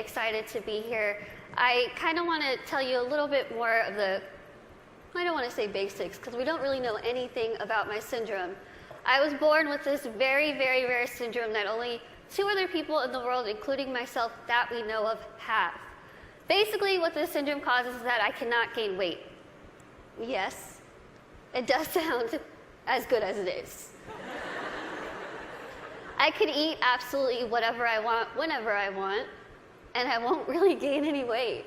excited to be here. I kind of want to tell you a little bit more of the, I don't want to say basics, because we don't really know anything about my syndrome. I was born with this very, very rare syndrome that only 2 other people in the world, including myself, that we know of, have. Basically, what this syndrome causes is that I cannot gain weight. Yes, it does sound as good as it is. I can eat absolutely whatever I want, whenever I want, and I won't really gain any weight.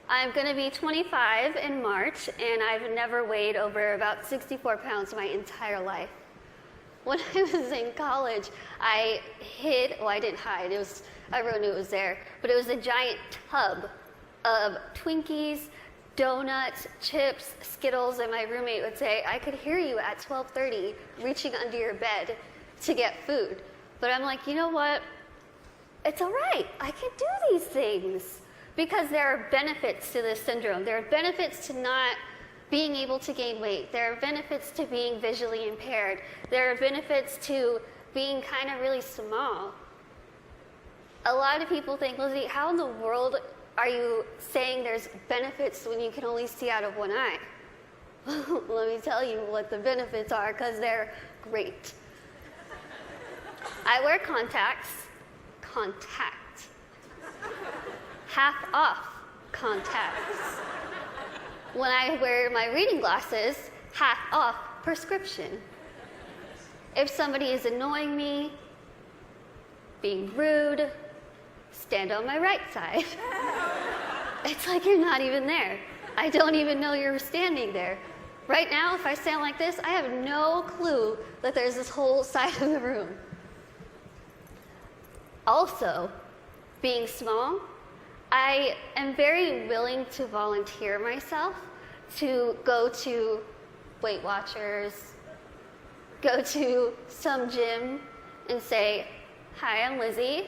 I'm going to be 25 in March, and I've never weighed over about 64 pounds my entire life. When I was in college, I didn't hide, everyone knew it was there, but it was a giant tub of Twinkies, donuts, chips, Skittles, and my roommate would say, I could hear you at 12:30 reaching under your bed to get food. But I'm like, you know what? It's all right. I can do these things because there are benefits to this syndrome. There are benefits to not being able to gain weight. There are benefits to being visually impaired. There are benefits to being kind of really small. A lot of people think, Lizzie, how in the world are you saying there's benefits when you can only see out of one eye? Let me tell you what the benefits are, because they're great. I wear contacts. Half off contacts. When I wear my reading glasses, half off prescription. If somebody is annoying me, being rude, stand on my right side. It's like you're not even there. I don't even know you're standing there. Right now, if I stand like this, I have no clue that there's this whole side of the room. Also, being small, I am very willing to volunteer myself to go to Weight Watchers, go to some gym and say, hi, I'm Lizzie.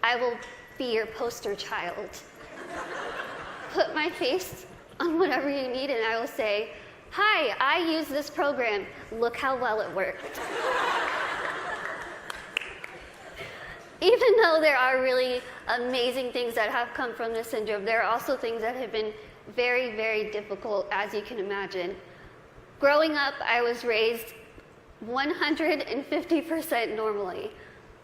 I will be your poster child. Put my face on whatever you need and I will say, hi, I use this program. Look how well it worked. Even though there are really amazing things that have come from this syndrome, there are also things that have been very, very difficult, as you can imagine. Growing up, I was raised 150% normally.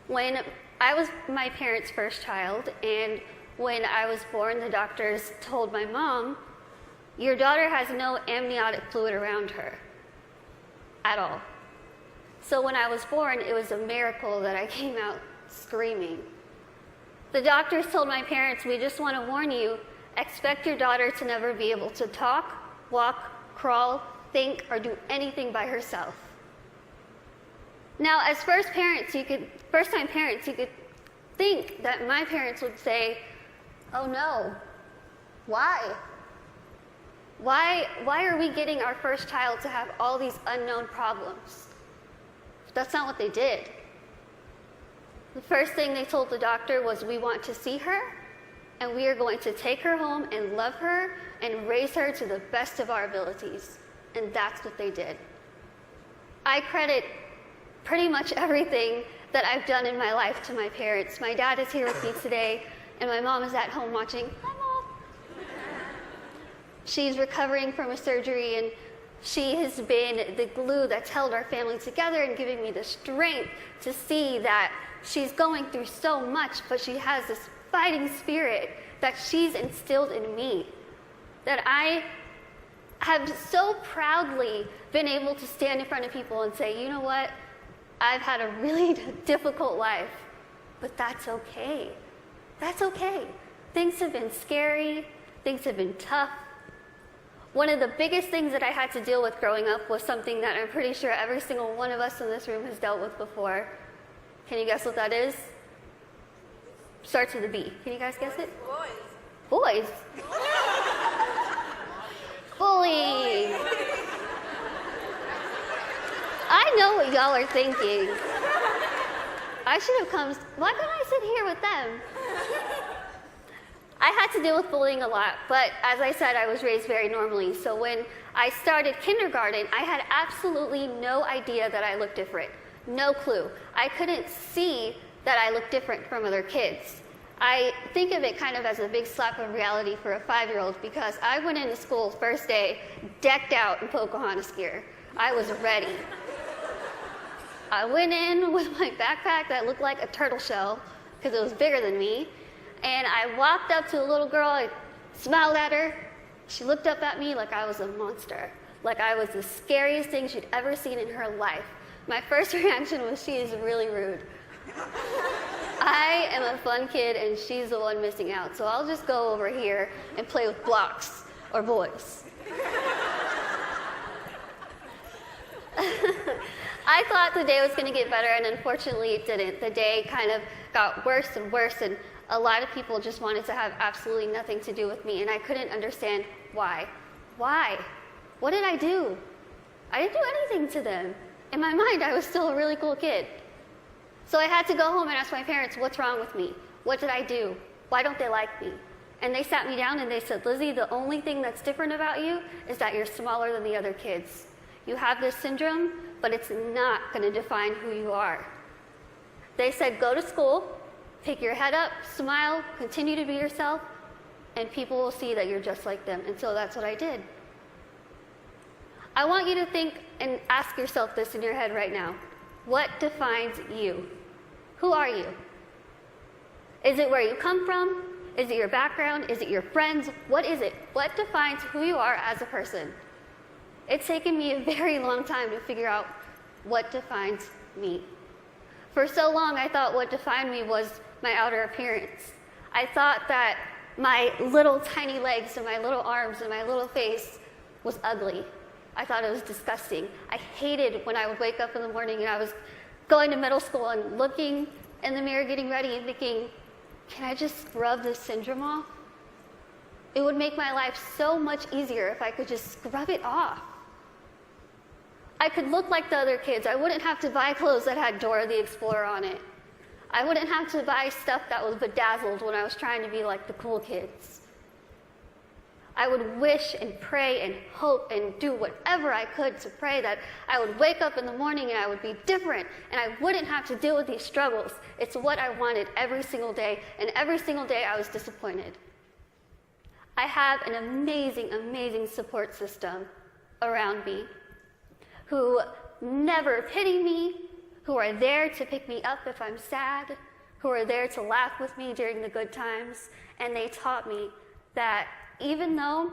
When I was my parents' first child, and when I was born, the doctors told my mom, your daughter has no amniotic fluid around her at all. So when I was born, it was a miracle that I came out screaming. The doctors told my parents, we just want to warn you, expect your daughter to never be able to talk, walk, crawl, think, or do anything by herself. Now, as first-time parents, you could think that my parents would say, oh no, why? Why are we getting our first child to have all these unknown problems? But that's not what they did. The first thing they told the doctor was, we want to see her, and we are going to take her home and love her and raise her to the best of our abilities. And that's what they did. I credit pretty much everything that I've done in my life to my parents. My dad is here with me today, and my mom is at home watching. Hi, Mom. She's recovering from a surgery, and she has been the glue that's held our family together and giving me the strength to see that she's going through so much, but she has this fighting spirit that she's instilled in me, that I have so proudly been able to stand in front of people and say, you know what, I've had a really difficult life, but that's okay. That's okay. Things have been scary, things have been tough. One of the biggest things that I had to deal with growing up was something that I'm pretty sure every single one of us in this room has dealt with before. Can you guess what that is? Starts with a B. Can you guys guess it? Boys. Bullying. I know what y'all are thinking. I should have come. Why couldn't I sit here with them? I had to deal with bullying a lot, but as I said, I was raised very normally. So when I started kindergarten, I had absolutely no idea that I looked different. No clue. I couldn't see that I looked different from other kids. I think of it kind of as a big slap of reality for a 5-year-old because I went into school first day decked out in Pocahontas gear. I was ready. I went in with my backpack that looked like a turtle shell because it was bigger than me, and I walked up to a little girl, I smiled at her. She looked up at me like I was a monster, like I was the scariest thing she'd ever seen in her life. My first reaction was, she is really rude. I am a fun kid and she's the one missing out, so I'll just go over here and play with blocks or boys. I thought the day was going to get better, and unfortunately it didn't. The day kind of got worse and worse, and a lot of people just wanted to have absolutely nothing to do with me, and I couldn't understand why. Why? What did I do? I didn't do anything to them. In my mind, I was still a really cool kid. So I had to go home and ask my parents, what's wrong with me? What did I do? Why don't they like me? And they sat me down and they said, Lizzie, the only thing that's different about you is that you're smaller than the other kids. You have this syndrome, but it's not going to define who you are. They said, go to school, pick your head up, smile, continue to be yourself, and people will see that you're just like them. And so that's what I did. I want you to think and ask yourself this in your head right now. What defines you? Who are you? Is it where you come from? Is it your background? Is it your friends? What is it? What defines who you are as a person? It's taken me a very long time to figure out what defines me. For so long, I thought what defined me was my outer appearance. I thought that my little tiny legs and my little arms and my little face was ugly. I thought it was disgusting. I hated when I would wake up in the morning and I was going to middle school and looking in the mirror, getting ready and thinking, can I just scrub this syndrome off? It would make my life so much easier if I could just scrub it off. I could look like the other kids. I wouldn't have to buy clothes that had Dora the Explorer on it. I wouldn't have to buy stuff that was bedazzled when I was trying to be like the cool kids. I would wish and pray and hope and do whatever I could to pray that I would wake up in the morning and I would be different and I wouldn't have to deal with these struggles. It's what I wanted every single day, and every single day I was disappointed. I have an amazing, amazing support system around me who never pity me, who are there to pick me up if I'm sad, who are there to laugh with me during the good times, and they taught me that even though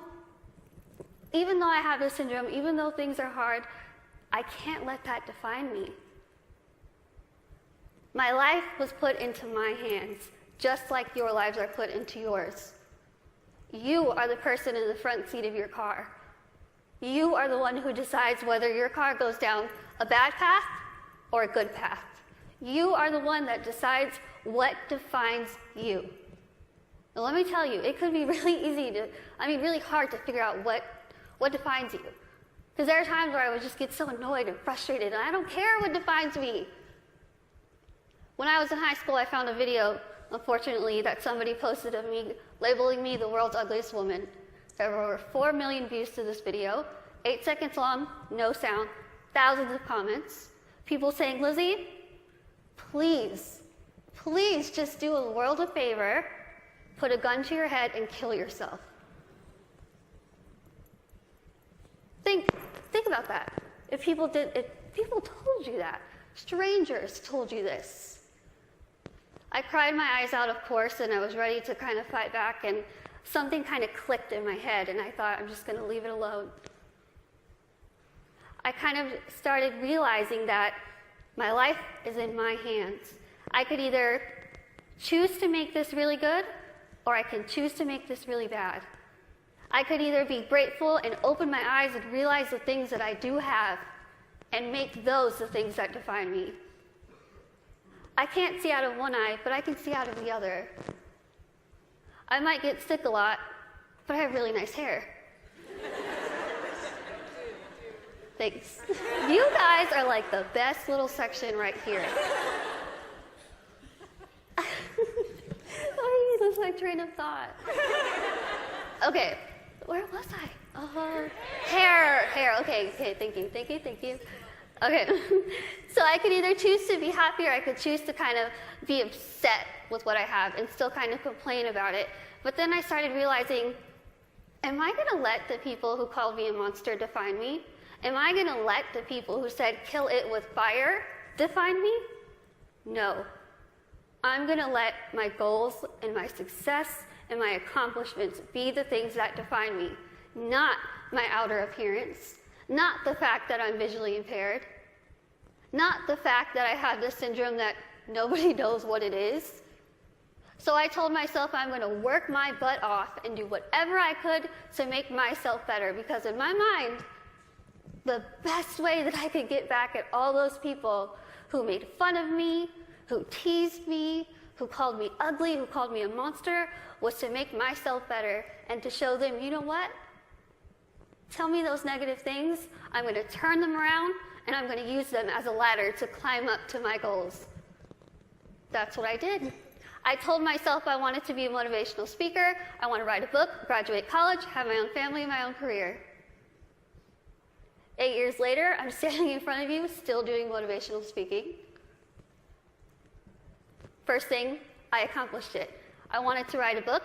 I have this syndrome, even though things are hard, I can't let that define me. My life was put into my hands, just like your lives are put into yours. You are the person in the front seat of your car. You are the one who decides whether your car goes down a bad path or a good path. You are the one that decides what defines you. Now, let me tell you, it could be really hard to figure out what defines you. Because there are times where I would just get so annoyed and frustrated, and I don't care what defines me. When I was in high school, I found a video, unfortunately, that somebody posted of me, labeling me the world's ugliest woman. There were over 4 million views to this video, 8 seconds long, no sound, thousands of comments, people saying, Lizzie, please just do a world a favor, put a gun to your head and kill yourself. Think about that. If people told you that, strangers told you this. I cried my eyes out, of course, and I was ready to kind of fight back, and something kind of clicked in my head, and I thought, I'm just going to leave it alone. I kind of started realizing that my life is in my hands. I could either choose to make this really good, or I can choose to make this really bad. I could either be grateful and open my eyes and realize the things that I do have and make those the things that define me. I can't see out of one eye, but I can see out of the other. I might get sick a lot, but I have really nice hair. Thanks. You guys are like the best little section right here. Oh, you lose my train of thought. Okay, where was I? Hair. Okay, thank you. Okay, so I could either choose to be happy or I could choose to kind of be upset with what I have and still kind of complain about it. But then I started realizing, am I going to let the people who called me a monster define me? Am I going to let the people who said kill it with fire define me? No. I'm going to let my goals and my success and my accomplishments be the things that define me, not my outer appearance, not the fact that I'm visually impaired, not the fact that I have this syndrome that nobody knows what it is. So I told myself I'm going to work my butt off and do whatever I could to make myself better, because in my mind, the best way that I could get back at all those people who made fun of me, who teased me, who called me ugly, who called me a monster, was to make myself better and to show them, you know what? Tell me those negative things, I'm going to turn them around and I'm going to use them as a ladder to climb up to my goals. That's what I did. I told myself I wanted to be a motivational speaker, I want to write a book, graduate college, have my own family, my own career. 8 years later, I'm standing in front of you, still doing motivational speaking. First thing, I accomplished it. I wanted to write a book.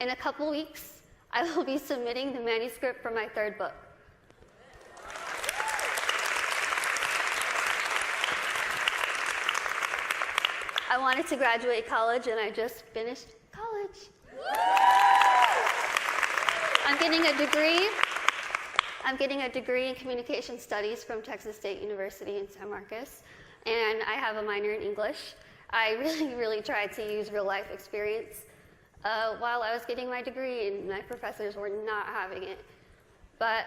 In a couple weeks, I will be submitting the manuscript for my third book. I wanted to graduate college, and I just finished college. I'm getting a degree in communication studies from Texas State University in San Marcos, and I have a minor in English. I really tried to use real life experience while I was getting my degree, and my professors were not having it. But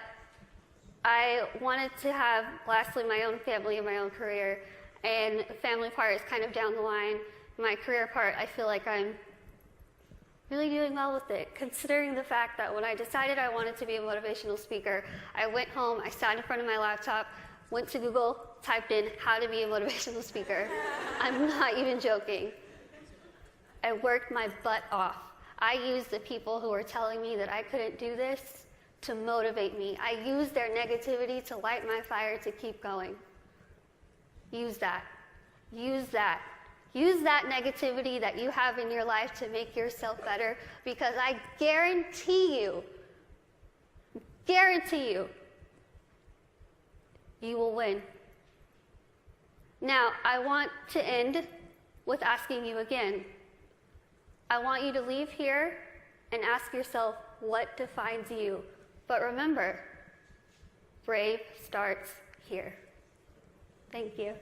I wanted to have, lastly, my own family and my own career, and the family part is kind of down the line. My career part, I feel like I'm really doing well with it, considering the fact that when I decided I wanted to be a motivational speaker, I went home, I sat in front of my laptop, went to Google, typed in how to be a motivational speaker. I'm not even joking. I worked my butt off. I used the people who were telling me that I couldn't do this to motivate me. I used their negativity to light my fire to keep going. Use that. Use that. Use that negativity that you have in your life to make yourself better, because I guarantee you, you will win. Now, I want to end with asking you again. I want you to leave here and ask yourself what defines you. But remember, brave starts here. Thank you.